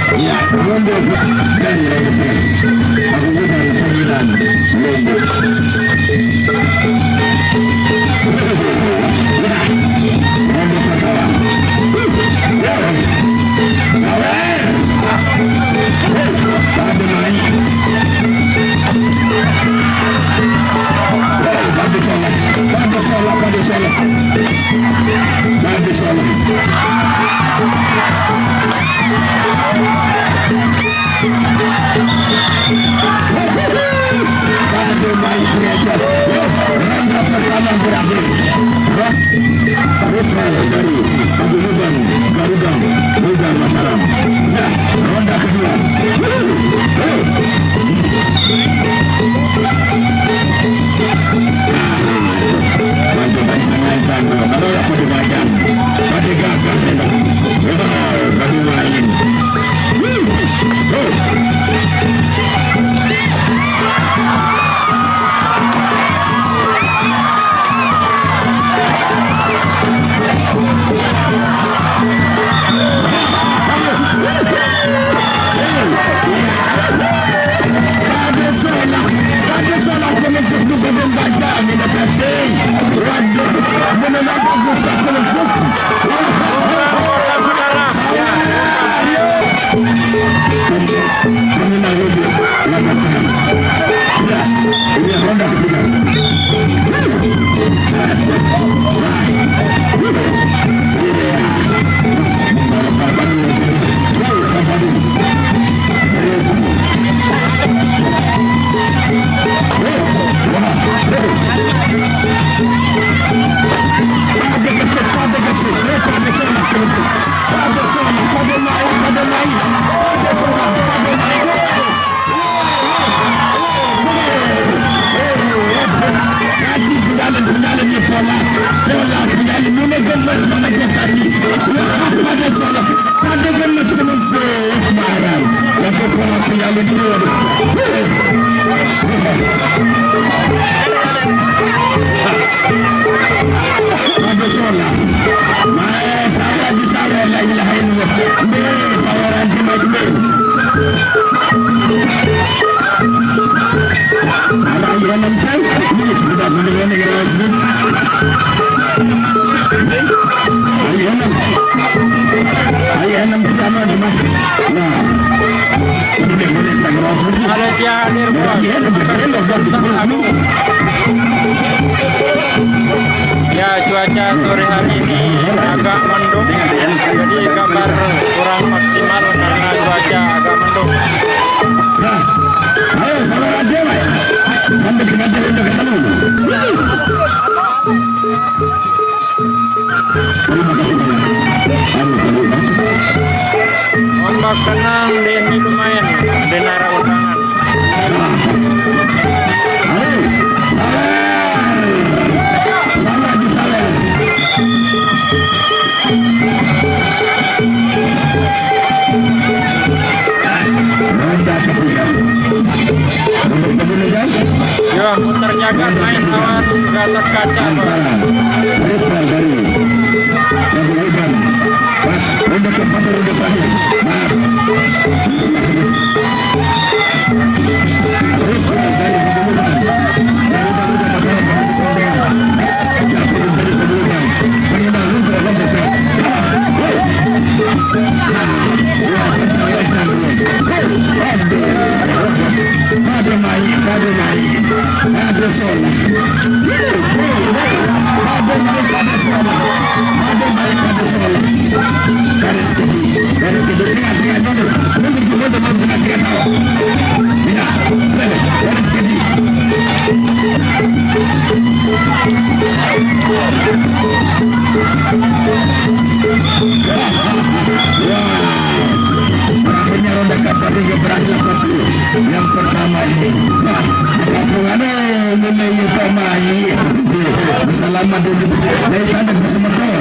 Ya, mundur dari Lombok. Aku putar 9 Lombok. Lombok Satawa. Pada naik. Bagus salah. Bagus salah. Bagus salah. Bagus salah. Pada main gereja. Ronda pertama berakhir. Putra dari Paguyuban Garuda Bugar Mataram. Nah, ronda kedua. Maju main-main kalau aku dibaca. Pada gagah memang. Bagi main. Malaysia hadir bos. Ya, cuaca sore hari ini agak mendung, jadi gambar kurang maksimal karena cuaca agak mendung. Nah, ayo sabar aja lah. Sampai kita udah ketemu. Terima kasih banyak. Ombak tenang di ini lumayan di Nara Utangan. Salah di salah. Ronda ketiga. Untuk begini guys. Ya, muter jagat main awan gatot kaca. Putra dari Paguyuban. Pas ronda keempat ronda terakhir. Putra dari Paguyuban. Berakhirnya ronda ketiga berakhir seperti yang pertama ini. Nah, mulai sama ini. Selamat dari sana bersama-sama.